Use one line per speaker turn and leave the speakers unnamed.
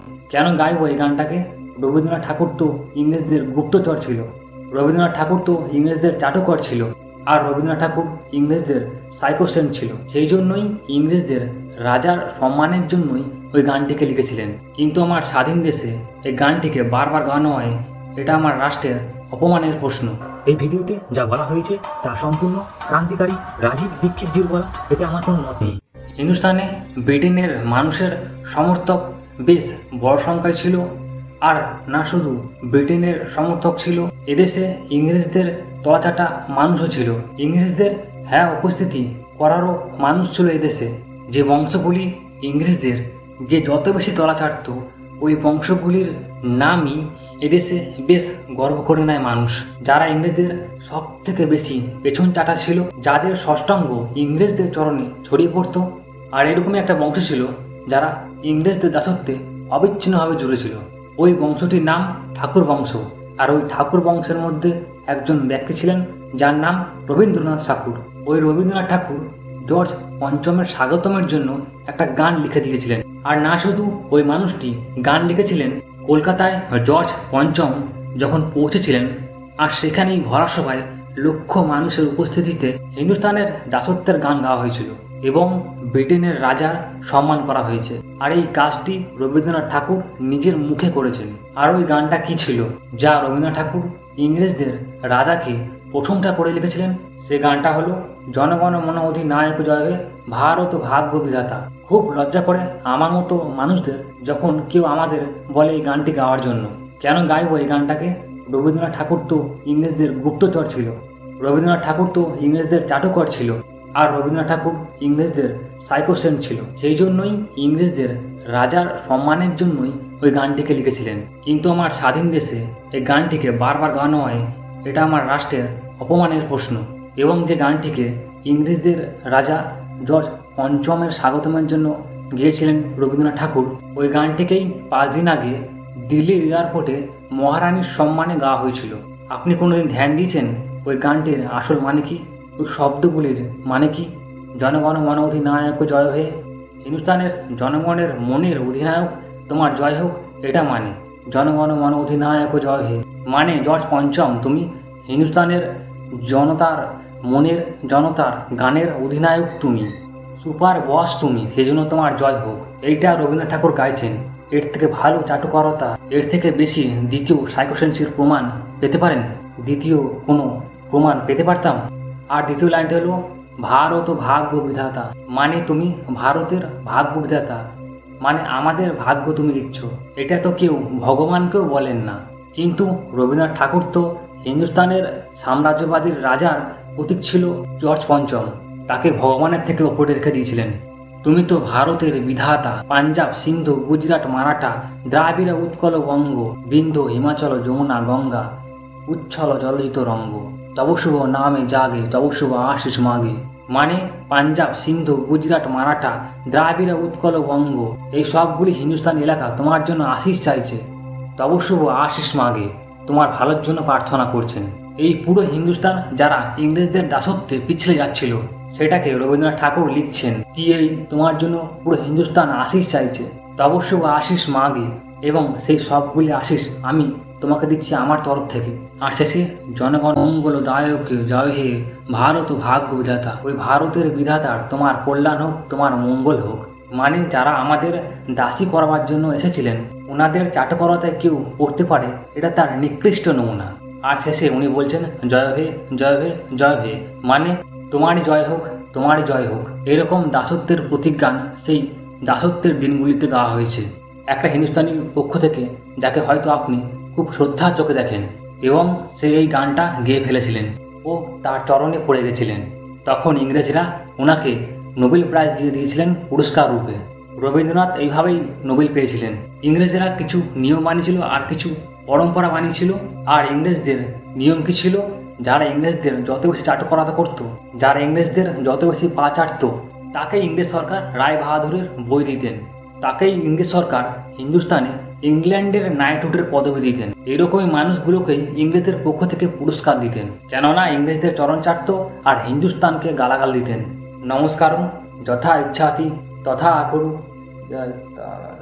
কেন গাইবো এই গানটাকে? রবীন্দ্রনাথ ঠাকুর তো ইংরেজদের গুপ্তচর ছিল, রবীন্দ্রনাথ ঠাকুর তো ইংরেজদের চাটুকর ছিল, আর রবীন্দ্রনাথ ঠাকুর ইংরেজদের সাইকোসেন ছিল। সেই জন্যই ইংরেজদের রাজার সম্মানের জন্যই ওই গানটিকে লিখেছিলেন। কিন্তু আমার স্বাধীন দেশে এই গানটিকে বারবার গানো হয়, এটা আমার রাষ্ট্রের অপমানের প্রশ্ন।
এই ভিডিওতে যা বলা হয়েছে তা সম্পূর্ণ ক্রান্তিকারী রাজীব দীক্ষিতজির বলা, এতে আমার কোনো মত নেই।
হিন্দুস্তানে ব্রিটেনের মানুষের সমর্থক বেশ বড় সংখ্যায় ছিল, আর না শুধু ব্রিটেনের সমর্থক ছিল, এদেশে ইংরেজদের তলাচাটা মানুষও ছিল। ইংরেজদের উপস্থিতি করারও মানুষ ছিল এদেশে। যে বংশগুলি ইংরেজদের যে যত বেশি তলা চাটত, ওই বংশগুলির নামই এদেশে বেশ গর্ব করে নেয় মানুষ। যারা ইংরেজদের সব থেকে বেশি পেছন চাটা ছিল, যাদের ষষ্ঠাঙ্গ ইংরেজদের চরণে ছড়িয়ে পড়ত, আর এরকমই একটা বংশ ছিল যারা ইংরেজদের দাসত্বে অবিচ্ছিন্নভাবে জুড়েছিল। ওই বংশটির নাম ঠাকুর বংশ। আর ওই ঠাকুর বংশের মধ্যে একজন ব্যক্তি ছিলেন যার নাম রবীন্দ্রনাথ ঠাকুর। ওই রবীন্দ্রনাথ ঠাকুর জর্জ পঞ্চমের স্বাগতমের জন্য একটা গান লিখে দিয়েছিলেন। আর না শুধু ওই মানুষটি গান লিখেছিলেন, কলকাতায় জর্জ পঞ্চম যখন পৌঁছেছিলেন, আর সেখানেই ভরা সভায় লক্ষ মানুষের উপস্থিতিতে হিন্দুস্তানের দাসত্বের গান গাওয়া হয়েছিল এবং ব্রিটেনের রাজার সম্মান করা হয়েছে। আর এই কাজটি রবীন্দ্রনাথ ঠাকুর নিজের মুখে করেছেন। আর ওই গানটা কি ছিল যা রবীন্দ্রনাথ ঠাকুর ইংরেজদের রাজাকে প্রশংসা করে লিখেছিলেন? সে গানটা হলো জনগণ মন অধিনায়ক জয় হে, ভারত ভাগ্য বিধাতা। খুব লজ্জা করে আমার মতো মানুষদের যখন কেউ আমাদের বলে এই গানটি গাওয়ার জন্য। কেন গাইবো এই গানটাকে? রবীন্দ্রনাথ ঠাকুর তো ইংরেজদের গুপ্তচর ছিল, রবীন্দ্রনাথ ঠাকুর তো ইংরেজদের চাটুকর ছিল, আর রবীন্দ্রনাথ ঠাকুর ইংরেজদের সাইকোসেন ছিল। সেই জন্যই ইংরেজদের রাজার সম্মানের জন্যই ওই গানটিকে লিখেছিলেন। কিন্তু আমার স্বাধীন দেশে এই গানটিকে বারবার গানো হয়, এটা আমার রাষ্ট্রের অপমানের প্রশ্ন। এবং যে গানটিকে ইংরেজদের রাজা জর্জ পঞ্চমের স্বাগতমের জন্য গিয়েছিলেন রবীন্দ্রনাথ ঠাকুর, ওই গানটিকেই 5 দিন আগে দিল্লির এয়ারপোর্টে মহারানীর সম্মানে গাওয়া হয়েছিল। আপনি কোনোদিন ধ্যান দিয়েছেন ওই গানটির আসল মানে কি? ওই শব্দগুলির মানে কি? জনগণ মন অধিনায়ক জয় হে, হিন্দুস্তানের জনগণের মনের অধিনায়ক তোমার জয় হোক, এটা মানে জনগণ মন অধিনায়ক জয় হে। মানে জর্জ পঞ্চম, তুমি হিন্দুস্তানের জনতার মনের, জনতার গানের অধিনায়ক, তুমি সুপার বস, তুমি, সেজন্য তোমার জয় হোক। এইটা রবীন্দ্রনাথ ঠাকুর গাইছেন। এর থেকে ভালো চাটুকরতা, এর থেকে বেশি দ্বিতীয় সাইকোসেন্সির প্রমাণ পেতে পারেন? দ্বিতীয় কোনো প্রমাণ পেতে পারতাম? আর দ্বিতীয় লাইনটা হলো ভারত ভাগ্য বিধাতা। মানে তুমি ভারতের ভাগ্য বিধাতা, মানে আমাদের ভাগ্য তুমি লিখছ। এটা তো কেউ ভগবানকেও বলেন না। কিন্তু রবীন্দ্রনাথ ঠাকুর তো হিন্দুস্তানের সাম্রাজ্যবাদীর রাজার প্রতীক ছিল জর্জ পঞ্চম, তাকে ভগবানের থেকে ওপরে রেখে দিয়েছিলেন। তুমি তো ভারতের বিধাতা, পাঞ্জাব সিন্ধু গুজরাট মারাঠা দ্রাবিড় উৎকল বঙ্গ বিন্দু হিমাচল যমুনা গঙ্গা উচ্ছল জলজিত রঙ্গ তব শুভ নামে জাগে তব শুভ আশিস মাগে। মানে পাঞ্জাব সিন্ধু গুজরাট মারাঠা দ্রাবিড় উৎকল বঙ্গ, এই সবগুলি হিন্দুস্তান এলাকা তোমার জন্য আশিস চাইছে, তব শুভ আশিস মাগে, তোমার ভালোর জন্য প্রার্থনা করছেন। এই পুরো হিন্দুস্তান যারা ইংরেজদের দাসত্বে পিছলে যাচ্ছিল, সেটাকে রবীন্দ্রনাথ ঠাকুর লিখছেন কি এই তোমার জন্য পুরো হিন্দুস্তান আশিস চাইছে, তব শুভ আশিস মাগে, এবং সেই সবগুলি আশিস আমি তোমাকে দিচ্ছি আমার তরফ থেকে। আর শেষে জনগণ মঙ্গল দায়ক জয় হে, ভারত ভাগ্য বিধাতা। ওই ভারতের বিধাতার তোমার কল্যাণ হোক, তোমার মঙ্গল হোক। মানে যারা আমাদের দাসী করবার জন্য এসেছিলেন, ওনাদের চাটুকরতায় কেউ পড়তে পারে, এটা তার নিকৃষ্ট নমুনা। আর শেষে উনি বলছেন জয় হে জয় হে জয় হে, মানে তোমারই জয় হোক, তোমারই জয় হোক। এরকম দাসত্বের প্রতিজ্ঞান সেই দাসত্বের দিনগুলিতে গাওয়া হয়েছে একটা হিন্দুস্তানির পক্ষ থেকে, যাকে হয়তো আপনি খুব শ্রদ্ধার চোখে দেখেন। এবং সে এই গানটা গেয়ে ফেলেছিলেন ও তার চরণে পড়ে গেছিলেন। তখন ইংরেজরা ওনাকে নোবেল প্রাইজ দিয়ে দিয়েছিলেন পুরস্কার রূপে। রবীন্দ্রনাথ এইভাবেই নোবেল পেয়েছিলেন। ইংরেজরা কিছু নিয়ম মানিয়েছিল আর কিছু পরম্পরা মানিয়েছিল। আর ইংরেজদের নিয়ম কি ছিল? যারা ইংরেজদের যত বেশি চাটুকরতা করতো, যারা ইংরেজদের যত বেশি পা চাটতো, তাকেই ইংরেজ সরকার রায় বাহাদুরের বই দিতেন, তাকেই ইংরেজ সরকার হিন্দুস্তানে ইংল্যান্ডের নাইটহুডের পদবি দিতেন। এরকমই মানুষগুলোকেই ইংরেজদের পক্ষ থেকে পুরস্কার দিতেন, কেননা ইংরেজদের চরণ চাটতো আর হিন্দুস্তানকে গালাগাল দিতেন। নমস্কারম, যথা ইচ্ছাতি তথা করু। জয় তারা।